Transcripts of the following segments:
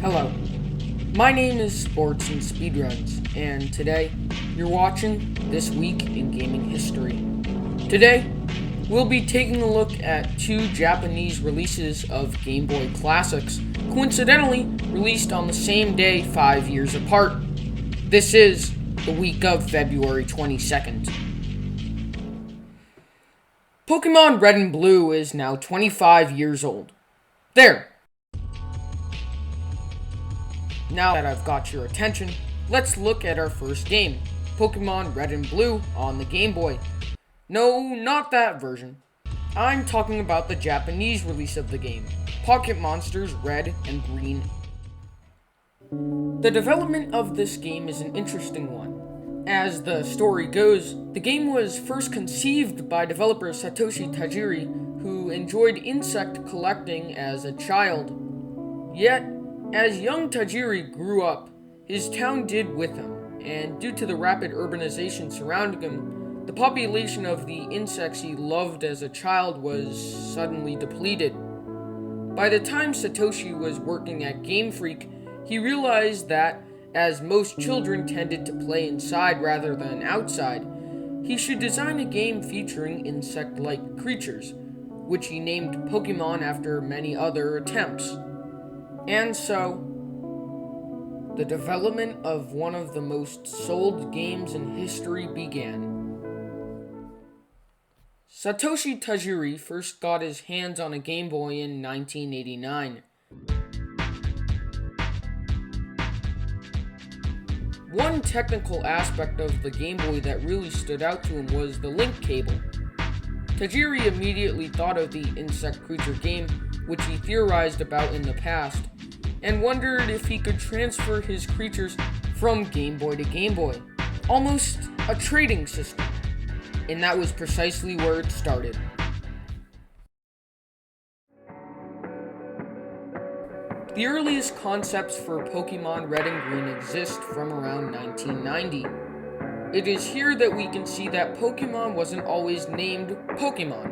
Hello, my name is Sports and Speedruns, and today you're watching This Week in Gaming History. Today, we'll be taking a look at two Japanese releases of Game Boy classics, coincidentally released on the same day 5 years apart. This is the week of February 22nd. Pokemon Red and Blue is now 25 years old. There! Now that I've got your attention, let's look at our first game, Pokemon Red and Blue on the Game Boy. No, not that version. I'm talking about the Japanese release of the game, Pocket Monsters Red and Green. The development of this game is an interesting one. As the story goes, the game was first conceived by developer Satoshi Tajiri, who enjoyed insect collecting as a child. Yet, as young Tajiri grew up, his town did with him, and due to the rapid urbanization surrounding him, the population of the insects he loved as a child was suddenly depleted. By the time Satoshi was working at Game Freak, he realized that, as most children tended to play inside rather than outside, he should design a game featuring insect-like creatures, which he named Pokemon after many other attempts. And so, the development of one of the most sold games in history began. Satoshi Tajiri first got his hands on a Game Boy in 1989. One technical aspect of the Game Boy that really stood out to him was the link cable. Tajiri immediately thought of the insect creature game, which he theorized about in the past, and wondered if he could transfer his creatures from Game Boy to Game Boy. Almost a trading system. And that was precisely where it started. The earliest concepts for Pokemon Red and Green exist from around 1990. It is here that we can see that Pokemon wasn't always named Pokemon.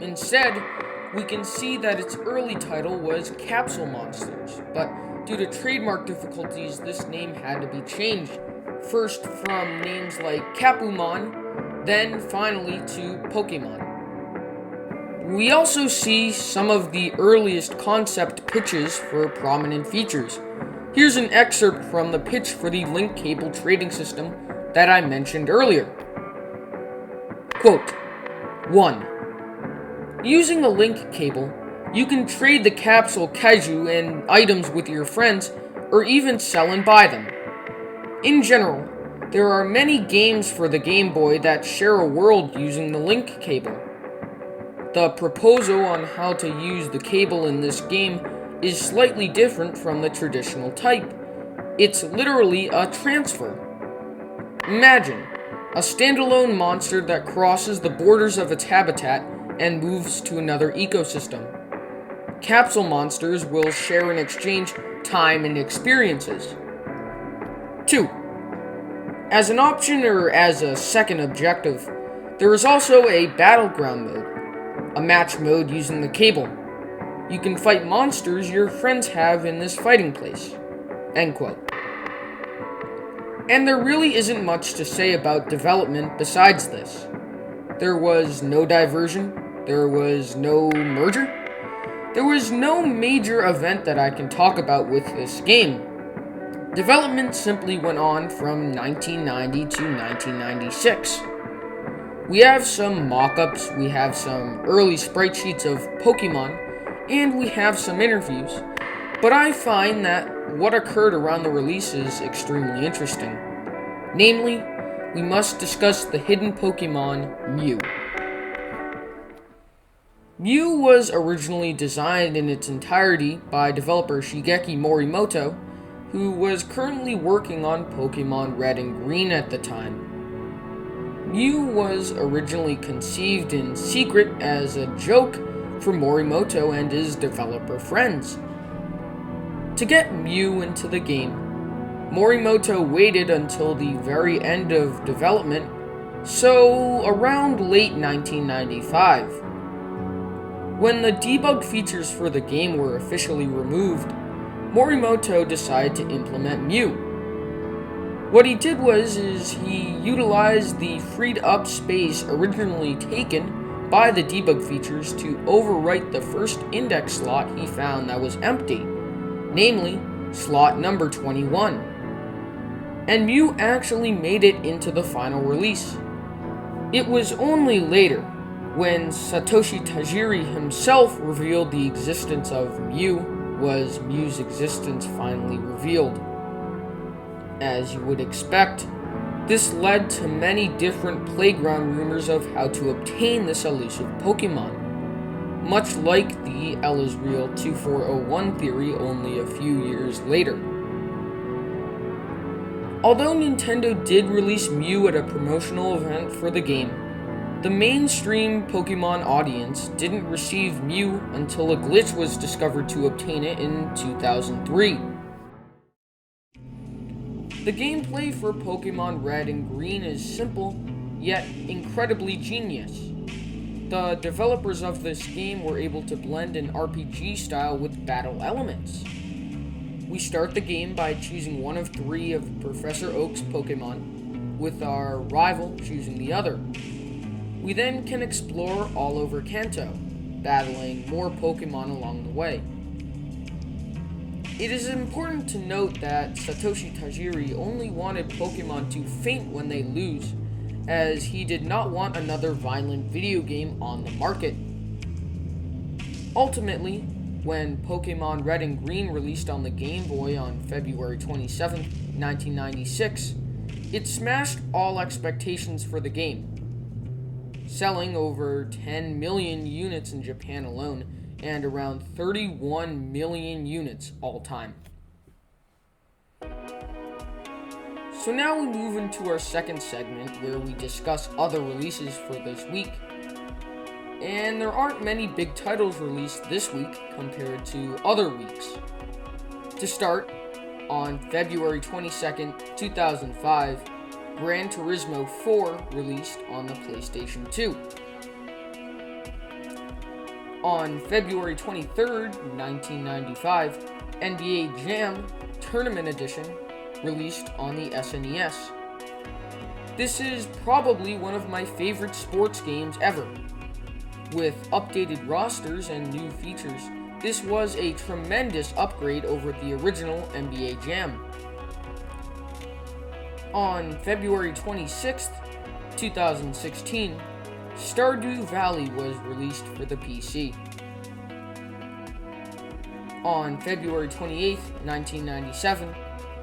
Instead, we can see that its early title was Capsule Monsters, but due to trademark difficulties, this name had to be changed. First from names like Capumon, then finally to Pokemon. We also see some of the earliest concept pitches for prominent features. Here's an excerpt from the pitch for the link cable trading system that I mentioned earlier. Quote, 1. Using a link cable, you can trade the capsule kaiju and items with your friends, or even sell and buy them. In general, there are many games for the Game Boy that share a world using the link cable. The proposal on how to use the cable in this game is slightly different from the traditional type. It's literally a transfer. Imagine a standalone monster that crosses the borders of its habitat and moves to another ecosystem. Capsule monsters will share and exchange time and experiences. 2. As an option or as a second objective, there is also a battleground mode, a match mode using the cable. You can fight monsters your friends have in this fighting place. End quote. And there really isn't much to say about development besides this. There was no diversion. There was no merger. There was no major event that I can talk about with this game. Development simply went on from 1990 to 1996. We have some mock-ups, we have some early sprite sheets of Pokemon, and we have some interviews. But I find that what occurred around the release is extremely interesting. Namely, we must discuss the Hidden Pokemon Mew. Mew was originally designed in its entirety by developer Shigeki Morimoto, who was currently working on Pokemon Red and Green at the time. Mew was originally conceived in secret as a joke for Morimoto and his developer friends. To get Mew into the game, Morimoto waited until the very end of development, so around late 1995. When the debug features for the game were officially removed, Morimoto decided to implement Mew. What he did was he utilized the freed up space originally taken by the debug features to overwrite the first index slot he found that was empty, namely slot number 21. And Mew actually made it into the final release. It was only later, when Satoshi Tajiri himself revealed the existence of Mew, was Mew's existence finally revealed. As you would expect, this led to many different playground rumors of how to obtain this elusive Pokemon, much like the Elisreal 2401 theory only a few years later. Although Nintendo did release Mew at a promotional event for the game, the mainstream Pokemon audience didn't receive Mew until a glitch was discovered to obtain it in 2003. The gameplay for Pokemon Red and Green is simple, yet incredibly genius. The developers of this game were able to blend an RPG style with battle elements. We start the game by choosing one of 3 of Professor Oak's Pokemon, with our rival choosing the other. We then can explore all over Kanto, battling more Pokemon along the way. It is important to note that Satoshi Tajiri only wanted Pokemon to faint when they lose, as he did not want another violent video game on the market. Ultimately, when Pokemon Red and Green released on the Game Boy on February 27, 1996, it smashed all expectations for the game, selling over 10 million units in Japan alone, and around 31 million units all time. So now we move into our second segment where we discuss other releases for this week. And there aren't many big titles released this week compared to other weeks. To start, on February 22nd, 2005, Gran Turismo 4 released on the PlayStation 2. On February 23rd, 1995, NBA Jam Tournament Edition released on the SNES. This is probably one of my favorite sports games ever. With updated rosters and new features, this was a tremendous upgrade over the original NBA Jam. On February 26th, 2016, Stardew Valley was released for the PC. On February 28, 1997,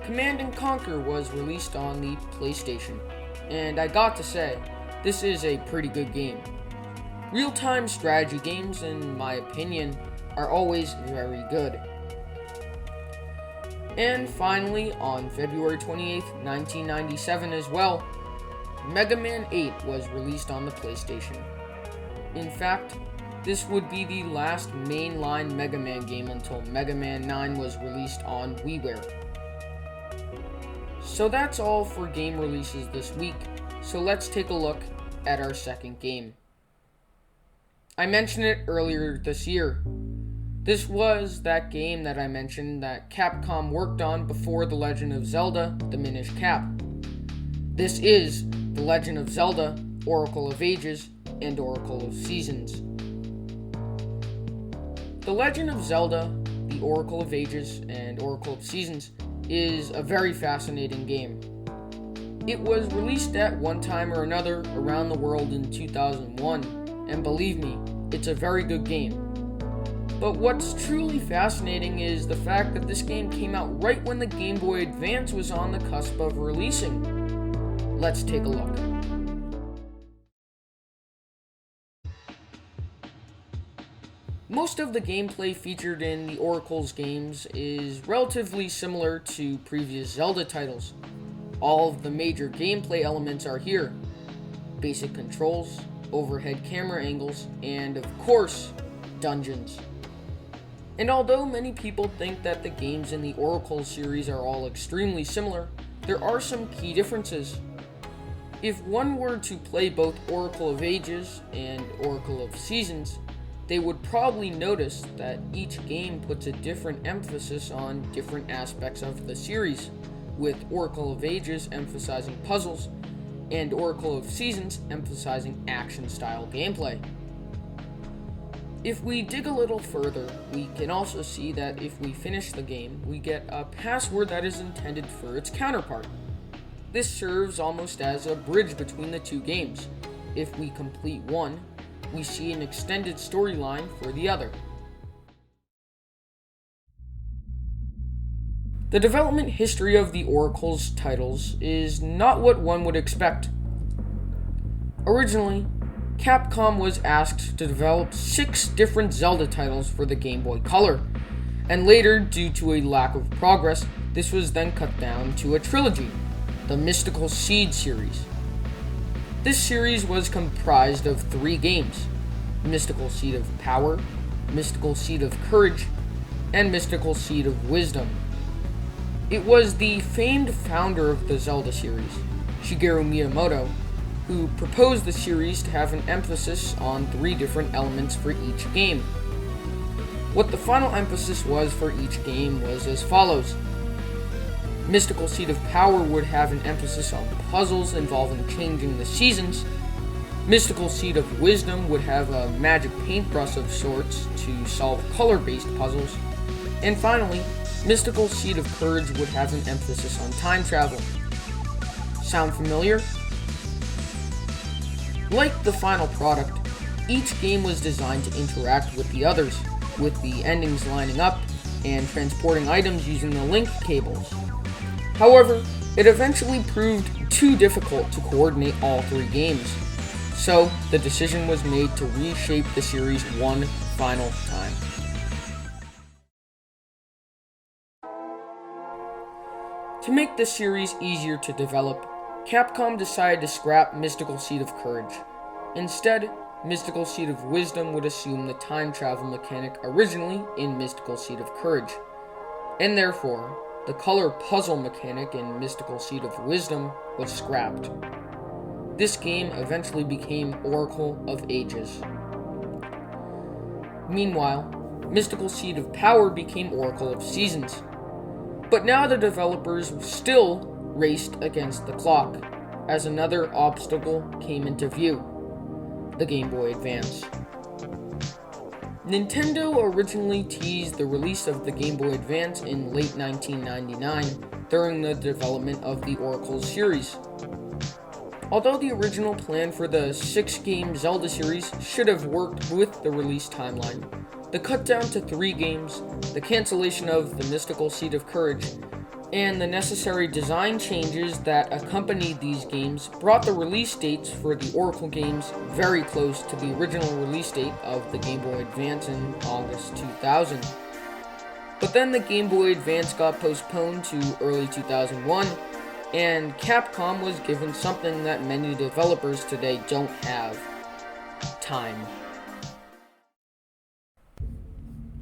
Command & Conquer was released on the PlayStation, and I got to say, this is a pretty good game. Real-time strategy games, in my opinion, are always very good. And finally, on February 28, 1997 as well, Mega Man 8 was released on the PlayStation. In fact, this would be the last mainline Mega Man game until Mega Man 9 was released on WiiWare. So that's all for game releases this week, so let's take a look at our second game. I mentioned it earlier this year. This was that game that I mentioned that Capcom worked on before The Legend of Zelda: The Minish Cap. This is The Legend of Zelda: Oracle of Ages and Oracle of Seasons. The Legend of Zelda: The Oracle of Ages and Oracle of Seasons is a very fascinating game. It was released at one time or another around the world in 2001, and believe me, it's a very good game. But what's truly fascinating is the fact that this game came out right when the Game Boy Advance was on the cusp of releasing. Let's take a look. Most of the gameplay featured in the Oracle's games is relatively similar to previous Zelda titles. All of the major gameplay elements are here. Basic controls, overhead camera angles, and of course, dungeons. And although many people think that the games in the Oracle series are all extremely similar, there are some key differences. If one were to play both Oracle of Ages and Oracle of Seasons, they would probably notice that each game puts a different emphasis on different aspects of the series, with Oracle of Ages emphasizing puzzles, and Oracle of Seasons emphasizing action-style gameplay. If we dig a little further, we can also see that if we finish the game, we get a password that is intended for its counterpart. This serves almost as a bridge between the two games. If we complete one, we see an extended storyline for the other. The development history of the Oracle's titles is not what one would expect. Originally, Capcom was asked to develop 6 different Zelda titles for the Game Boy Color, and later, due to a lack of progress, this was then cut down to a trilogy, the Mystical Seed series. This series was comprised of 3 games: Mystical Seed of Power, Mystical Seed of Courage, and Mystical Seed of Wisdom. It was the famed founder of the Zelda series, Shigeru Miyamoto, who proposed the series to have an emphasis on 3 different elements for each game. What the final emphasis was for each game was as follows. Mystical Seed of Power would have an emphasis on puzzles involving changing the seasons. Mystical Seed of Wisdom would have a magic paintbrush of sorts to solve color-based puzzles. And finally, Mystical Seed of Courage would have an emphasis on time travel. Sound familiar? Like the final product, each game was designed to interact with the others, with the endings lining up and transporting items using the link cables. However, it eventually proved too difficult to coordinate all 3 games, so the decision was made to reshape the series one final time. To make the series easier to develop, Capcom decided to scrap Mystical Seed of Courage. Instead, Mystical Seed of Wisdom would assume the time travel mechanic originally in Mystical Seed of Courage, and therefore, the color puzzle mechanic in Mystical Seed of Wisdom was scrapped. This game eventually became Oracle of Ages. Meanwhile, Mystical Seed of Power became Oracle of Seasons. But now the developers still raced against the clock, as another obstacle came into view: the Game Boy Advance. Nintendo originally teased the release of the Game Boy Advance in late 1999 during the development of the Oracle series. Although the original plan for the 6-game Zelda series should have worked with the release timeline, the cut down to 3 games, the cancellation of the Mystical Seed of Courage, and the necessary design changes that accompanied these games brought the release dates for the Oracle games very close to the original release date of the Game Boy Advance in August 2000. But then the Game Boy Advance got postponed to early 2001, and Capcom was given something that many developers today don't have: time.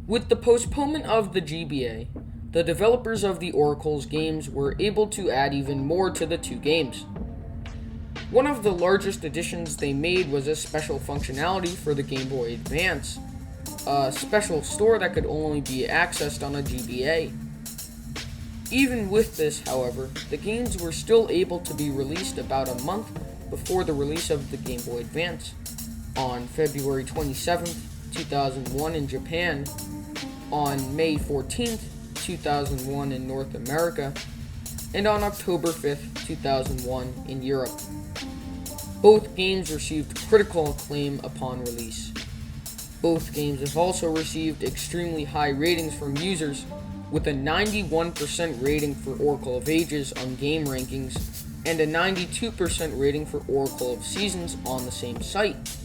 With the postponement of the GBA, the developers of the Oracle's games were able to add even more to the 2 games. One of the largest additions they made was a special functionality for the Game Boy Advance, a special store that could only be accessed on a GBA. Even with this, however, the games were still able to be released about a month before the release of the Game Boy Advance, on February 27th, 2001 in Japan, on May 14th, 2001 in North America, and on October 5th, 2001 in Europe. Both games received critical acclaim upon release. Both games have also received extremely high ratings from users, with a 91% rating for Oracle of Ages on Game Rankings and a 92% rating for Oracle of Seasons on the same site.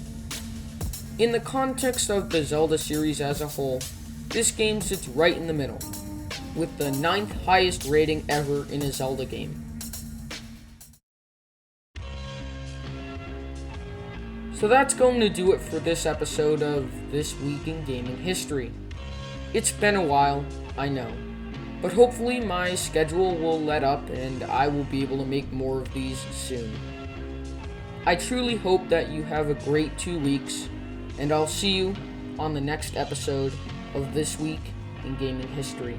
In the context of the Zelda series as a whole, this game sits right in the middle, with the 9th highest rating ever in a Zelda game. So that's going to do it for this episode of This Week in Gaming History. It's been a while, I know, but hopefully my schedule will let up and I will be able to make more of these soon. I truly hope that you have a great 2 weeks, and I'll see you on the next episode of This Week in Gaming History.